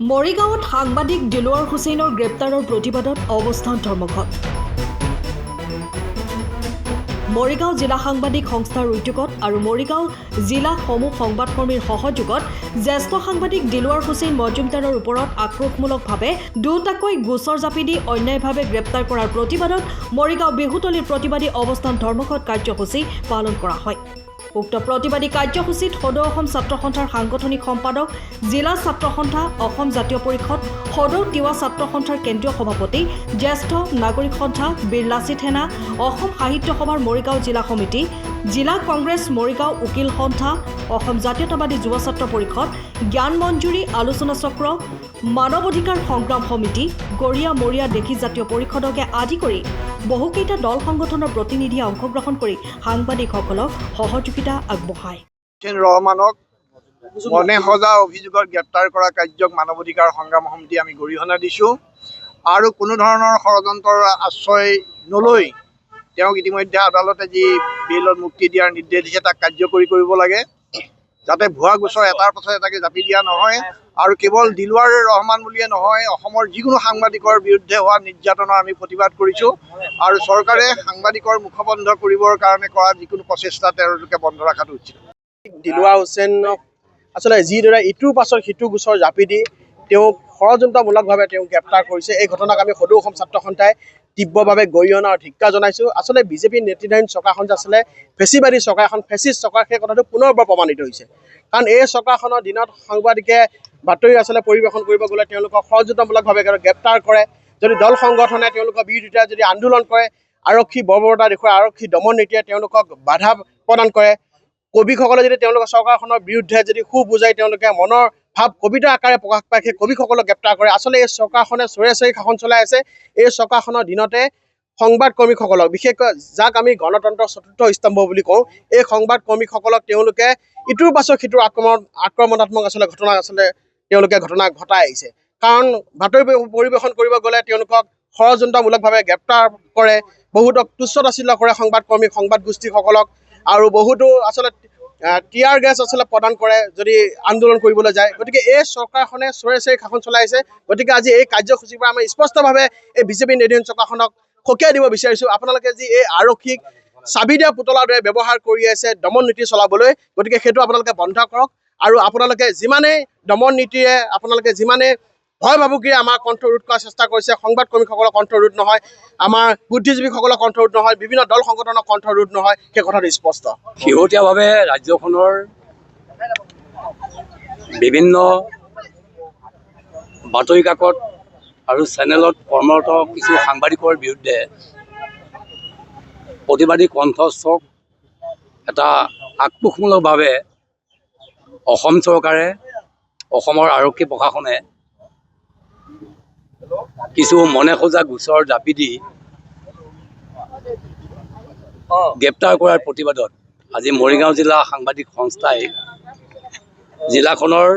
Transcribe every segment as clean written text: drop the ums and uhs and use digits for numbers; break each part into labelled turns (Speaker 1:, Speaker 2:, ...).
Speaker 1: মৰিগাঁৱত সাংবাদিক দিলৱাৰ হুছেইনৰ গ্ৰেপ্তাৰৰ প্ৰতিবাদত অৱস্থান ধৰ্মঘট। মৰিগাঁও জিলা সাংবাদিক সংস্থাৰ উদ্যোগত আৰু মৰিগাঁও জিলা সমূহ সংবাদকৰ্মীৰ সহযোগত জ্যেষ্ঠ সাংবাদিক দিলৱাৰ হুছেইন মজুমদাৰৰ ওপৰত আক্ৰোশমূলকভাৱে দুটাকৈ গোচৰ জাপি দি অন্যায়ভাৱে গ্ৰেপ্তাৰ কৰাৰ প্ৰতিবাদত মৰিগাঁও বিহুতলীৰ প্ৰতিবাদী অৱস্থান ধৰ্মঘট কাৰ্যসূচী পালন কৰা হয়। উক্ত প্ৰতিবাদী কাৰ্যসূচীত সদৌ অসম ছাত্ৰ সন্থাৰ সাংগঠনিক সম্পাদক, জিলা ছাত্ৰ সন্থা, অসম জাতীয় পৰিষদ, সদৌ তিৱা ছাত্ৰ সন্থাৰ কেন্দ্ৰীয় সভাপতি, জ্যেষ্ঠ নাগৰিক সন্থা, বীৰ লাচিত সেনা, অসম সাহিত্য সভাৰ মৰিগাঁও জিলা সমিতি, জিলা কংগ্ৰেছ মৰিগাঁও উকিল সন্থা, অসম জাতীয়তাবাদী যুৱ ছাত্ৰ পৰিষদ, জ্ঞান মঞ্জুৰী আলোচনা চক্ৰ, মানৱ অধিকাৰ সংগ্ৰাম সমিতি, গৰীয়া মৰিয়া দেশী জাতীয় পৰিষদকে আদি কৰি বহুকেইটা দল সংগঠনৰ প্ৰতিনিধিয়ে অংশগ্ৰহণ কৰি সাংবাদিকসকলক সহযোগিতা আগবঢ়ায়।
Speaker 2: ৰহমানক মনে সজা অভিযোগত গ্ৰেপ্তাৰ কৰা কাৰ্যক মানৱ অধিকাৰ সংগ্ৰাম সমিতি আমি গৰিহণা দিছোঁ আৰু কোনো ধৰণৰ ষড়যন্ত্ৰৰ আশ্ৰয় নলৈ তেওঁক ইতিমধ্যে আদালতে যি বেইলত মুক্তি দিয়াৰ নিৰ্দেশ দিছে তাক কাৰ্যকৰী কৰিব লাগে, যাতে ভুৱা গোচৰ এটাৰ পাছত এটাকে জাপি দিয়া নহয়। আৰু কেৱল দিলৱাৰ ৰহমান বুলিয়ে নহয়, অসমৰ যিকোনো সাংবাদিকৰ বিৰুদ্ধে হোৱা নিৰ্যাতনৰ আমি প্ৰতিবাদ কৰিছোঁ আৰু চৰকাৰে সাংবাদিকৰ মুখবন্ধ কৰিবৰ কাৰণে কৰা যিকোনো প্ৰচেষ্টা তেওঁলোকে বন্ধ ৰখাটো উচিত।
Speaker 3: দিলৱাৰ হুছেইনক আচলতে যিদৰে ইটোৰ পাছত সিটো গোচৰ জাপি দি তেওঁক ষড়যন্ত্ৰমূলকভাৱে তেওঁক গ্ৰেপ্তাৰ কৰিছে, এই ঘটনাক আমি সদৌ অসম ছাত্ৰ সন্থাই তীব্ৰভাৱে গৰিহণা আৰু ধিক্কাৰ জনাইছোঁ। আচলতে বিজেপি নেতৃত্বাধীন চৰকাৰখন যে আচলতে ফেচিবাদী চৰকাৰ, এখন ফেচিষ্ট চৰকাৰ, সেই কথাটো পুনৰবাৰ প্ৰমাণিত হৈছে। কাৰণ এই চৰকাৰখনৰ দিনত সাংবাদিকে বাতৰি আচলতে পৰিৱেশন কৰিব গ'লে তেওঁলোকক ষড়যন্ত্ৰমূলকভাৱে গ্ৰেপ্তাৰ কৰে। যদি দল সংগঠনে তেওঁলোকৰ বিৰোধিতা যদি আন্দোলন কৰে, আৰক্ষী বৰ্বৰতা দেখুৱাই, আৰক্ষী দমন নীতিয়ে তেওঁলোকক বাধা প্ৰদান কৰে। কবিসকলে যদি তেওঁলোকৰ চৰকাৰখনৰ বিৰুদ্ধে যদি সুৰ বুজাই তেওঁলোকে মনৰ ভাৱ কবিতা আকাৰে প্ৰকাশ পায়, সেই কবিসকলক গ্ৰেপ্তাৰ কৰে। আচলতে এই চৰকাৰখনে চৰে চৰে শাসন চলাই আছে। এই চৰকাৰখনৰ দিনতে সংবাদ কৰ্মীসকলক, বিশেষকৈ যাক আমি গণতন্ত্ৰৰ চতুৰ্থ স্তম্ভ বুলি কওঁ, এই সংবাদ কৰ্মীসকলক তেওঁলোকে ইটোৰ পাছত সিটোৰ আক্ৰমণাত্মক আচলতে ঘটনা ঘটাই আহিছে। কাৰণ বাতৰি পৰিৱেশন কৰিব গ'লে তেওঁলোকক ষড়যন্ত্ৰমূলকভাৱে গ্ৰেপ্তাৰ কৰে, বহুতক তুচ্ছ তাচ্ছিল্য কৰে সংবাদ কৰ্মী, সংবাদ গোষ্ঠীসকলক, আৰু বহুতো আচলতে টিয়াৰ গেছ আচলতে প্ৰদান কৰে যদি আন্দোলন কৰিবলৈ যায়। গতিকে এই চৰকাৰখনে চৰে চৰে শাসন চলাইছে। গতিকে আজি এই কাৰ্যসূচীৰ পৰা আমি স্পষ্টভাৱে এই বিজেপি নেতৃত্বাধীন চৰকাৰখনক সকীয়াই দিব বিচাৰিছোঁ, আপোনালোকে যি এই আৰক্ষীক চাবি দিয়া পুতলাৰ দৰে ব্যৱহাৰ কৰি আছে দমন নীতি চলাবলৈ, গতিকে সেইটো আপোনালোকে বন্ধ কৰক। আৰু আপোনালোকে যিমানেই দমন নীতিৰে, আপোনালোকে যিমানেই ভয় ভাবুকিৰে আমাৰ কণ্ঠ ৰোধ কৰাৰ চেষ্টা কৰিছে, সংবাদ কৰ্মীসকলৰ কণ্ঠ ৰোধ নহয়, আমাৰ বুদ্ধিজীৱীসকলৰ কণ্ঠ ৰোধ নহয়, বিভিন্ন দল সংগঠনৰ কণ্ঠ ৰোধ নহয়, সেই কথাটো স্পষ্ট।
Speaker 4: শেহতীয়াভাৱে ৰাজ্যখনৰ বিভিন্ন বাতৰি কাকত আৰু চেনেলত কৰ্মৰত কিছু সাংবাদিকৰ বিৰুদ্ধে প্ৰতিবাদী কণ্ঠস্বৰক এটা আক্ৰোশমূলকভাৱে অসম চৰকাৰে, অসমৰ আৰক্ষী প্ৰশাসনে কিছু মনে সজা গোচৰ জাপি দি গ্ৰেপ্তাৰ কৰাৰ প্ৰতিবাদত আজি মৰিগাঁও জিলা সাংবাদিক সংস্থাই জিলাখনৰ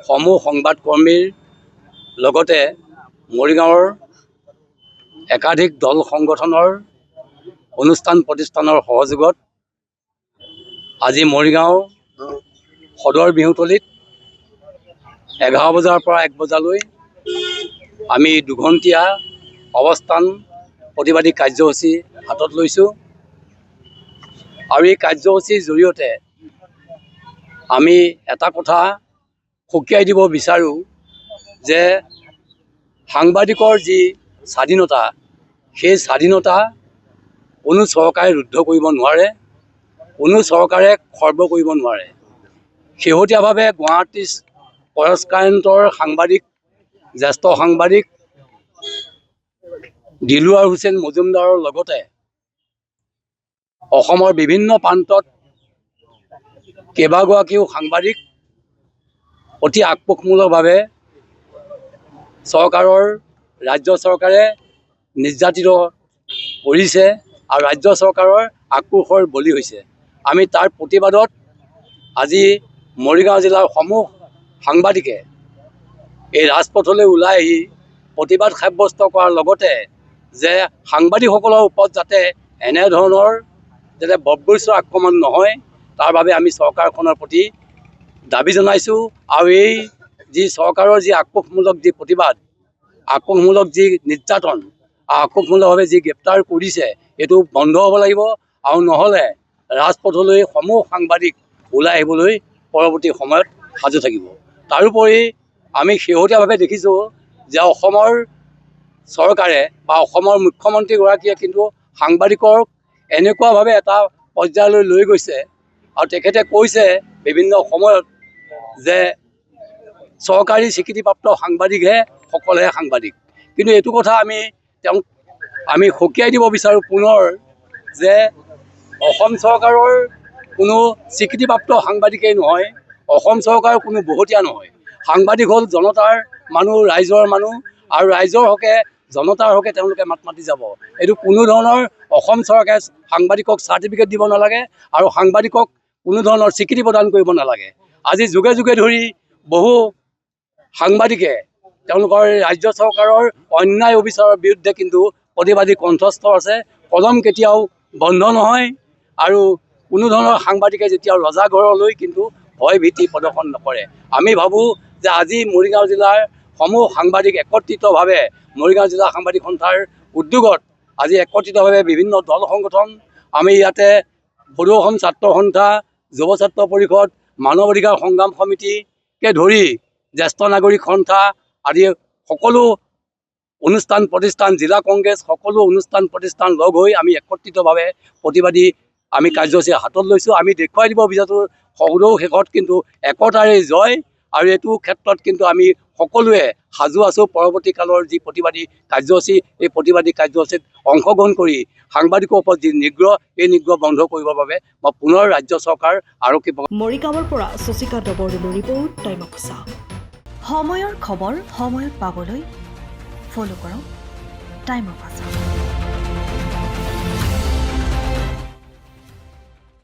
Speaker 4: সমূহ সংবাদকৰ্মীৰ লগতে মৰিগাঁৱৰ একাধিক দল সংগঠনৰ অনুষ্ঠান প্ৰতিষ্ঠানৰ সহযোগত আজি মৰিগাঁও সদৰ বিহুতলীত 11 বজাৰ পৰা 1 বজালৈ আমি দুঘণ্টীয়া অৱস্থান প্ৰতিবাদী কাৰ্যসূচী হাতত লৈছোঁ। আৰু এই কাৰ্যসূচীৰ জৰিয়তে আমি এটা কথা সকীয়াই দিব বিচাৰোঁ যে সাংবাদিকৰ যি স্বাধীনতা, সেই স্বাধীনতা কোনো চৰকাৰে ৰুদ্ধ কৰিব নোৱাৰে, কোনো চৰকাৰে খৰ্ব কৰিব নোৱাৰে। শেহতীয়াভাৱে গুৱাহাটী প্ৰেছ ক্লায়েণ্টৰ সাংবাদিক, জ্যেষ্ঠ সাংবাদিক দিলৱাৰ হুছেইন মজুমদাৰৰ লগতে অসমৰ বিভিন্ন প্ৰান্তত কেইবাগৰাকীও সাংবাদিক অতি আক্ৰোশমূলকভাৱে ৰাজ্য চৰকাৰে নিৰ্যাতিত কৰিছে আৰু ৰাজ্য চৰকাৰৰ আক্ৰোশৰ বলি হৈছে। আমি তাৰ প্ৰতিবাদত আজি মৰিগাঁও জিলাৰ সমূহ সাংবাদিকে এই ৰাজপথলৈ ওলাই আহি প্ৰতিবাদ সাব্যস্ত কৰাৰ লগতে যে সাংবাদিকসকলৰ ওপৰত যাতে এনেধৰণৰ বৰ্বৰিচ আক্ৰমণ নহয়, তাৰ বাবে আমি চৰকাৰখনৰ প্ৰতি দাবী জনাইছোঁ। আৰু এই যি চৰকাৰৰ যি আক্ৰোশমূলক যি প্ৰতিবাদ, আক্ৰোশমূলক যি নিৰ্যাতন, আক্ৰোশমূলকভাৱে যি গ্ৰেপ্তাৰ কৰিছে, এইটো বন্ধ হ'ব লাগিব। আৰু নহ'লে ৰাজপথলৈ সমূহ সাংবাদিক ওলাই আহিবলৈ পৰৱৰ্তী সময়ত সাজু থাকিব। তাৰোপৰি আমি শেহতীয়াভাৱে দেখিছোঁ যে অসমৰ চৰকাৰে বা অসমৰ মুখ্যমন্ত্ৰীগৰাকীয়ে কিন্তু সাংবাদিকৰ এনেকুৱাভাৱে এটা পৰ্যায়লৈ লৈ গৈছে আৰু তেখেতে কৈছে বিভিন্ন সময়ত যে চৰকাৰী স্বীকৃতিপ্ৰাপ্ত সাংবাদিকহে সকলোহে সাংবাদিক। কিন্তু এইটো কথা তেওঁক আমি সকীয়াই দিব বিচাৰোঁ পুনৰ যে অসম চৰকাৰৰ কোনো স্বীকৃতিপ্ৰাপ্ত সাংবাদিকেই নহয়, অসম চৰকাৰৰ কোনো বহতীয়া নহয়। সাংবাদিক হ'ল জনতাৰ মানুহ, ৰাইজৰ মানুহ, আৰু ৰাইজৰ হকে জনতাৰ হকে তেওঁলোকে মাত মাতি যাব। এইটো কোনো ধৰণৰ অসম চৰকাৰে সাংবাদিকক চাৰ্টিফিকেট দিব নালাগে আৰু সাংবাদিকক কোনো ধৰণৰ স্বীকৃতি প্ৰদান কৰিব নালাগে। আজি যুগে যুগে ধৰি বহু সাংবাদিকে তেওঁলোকৰ ৰাজ্য চৰকাৰৰ অন্যায় অবিচাৰৰ বিৰুদ্ধে কিন্তু প্ৰতিবাদী কণ্ঠস্থ আছে। কলম কেতিয়াও বন্ধ নহয় আৰু কোনো ধৰণৰ সাংবাদিকে যেতিয়া ৰজাঘৰলৈ কিন্তু ভয় ভীতি প্ৰদৰ্শন নকৰে। আমি ভাবোঁ যে আজি মৰিগাঁও জিলাৰ সমূহ সাংবাদিক একত্ৰিতভাৱে মৰিগাঁও জিলা সাংবাদিক সন্থাৰ উদ্যোগত আজি একত্ৰিতভাৱে বিভিন্ন দল সংগঠন, আমি ইয়াতে সদৌ অসম ছাত্ৰ সন্থা, যুৱ ছাত্ৰ পৰিষদ, মানৱ অধিকাৰ সংগ্ৰাম সমিতিকে ধৰি জ্যেষ্ঠ নাগৰিক সন্থা আদি সকলো অনুষ্ঠান প্ৰতিষ্ঠান, জিলা কংগ্ৰেছ, সকলো অনুষ্ঠান প্ৰতিষ্ঠান লগ হৈ আমি একত্ৰিতভাৱে প্ৰতিবাদী আমি কাৰ্যসূচী হাতত লৈছোঁ। আমি দেখুৱাই দিব বিচাৰোঁ সদৌ শেষত কিন্তু একতাৰে জয়, আৰু এইটো ক্ষেত্ৰত কিন্তু আমি সকলোৱে সাজু আছোঁ। পৰৱৰ্তী কালৰ যি প্ৰতিবাদী কাৰ্যসূচী, এই প্ৰতিবাদী কাৰ্যসূচীত অংশগ্ৰহণ কৰি সাংবাদিকৰ ওপৰত যি নিগ্ৰহ, এই নিগ্ৰহ বন্ধ কৰিবৰ বাবে মই পুনৰ ৰাজ্য চৰকাৰ, আৰক্ষী।
Speaker 1: মৰিগাঁৱৰ পৰা শশীকান্ত বৰদলৈৰ ৰিপৰ্ট, টাইম অফ আছাম। সময়ৰ খবৰ সময়ত পাবলৈ ফ'ল' কৰক টাইম অফ আছাম।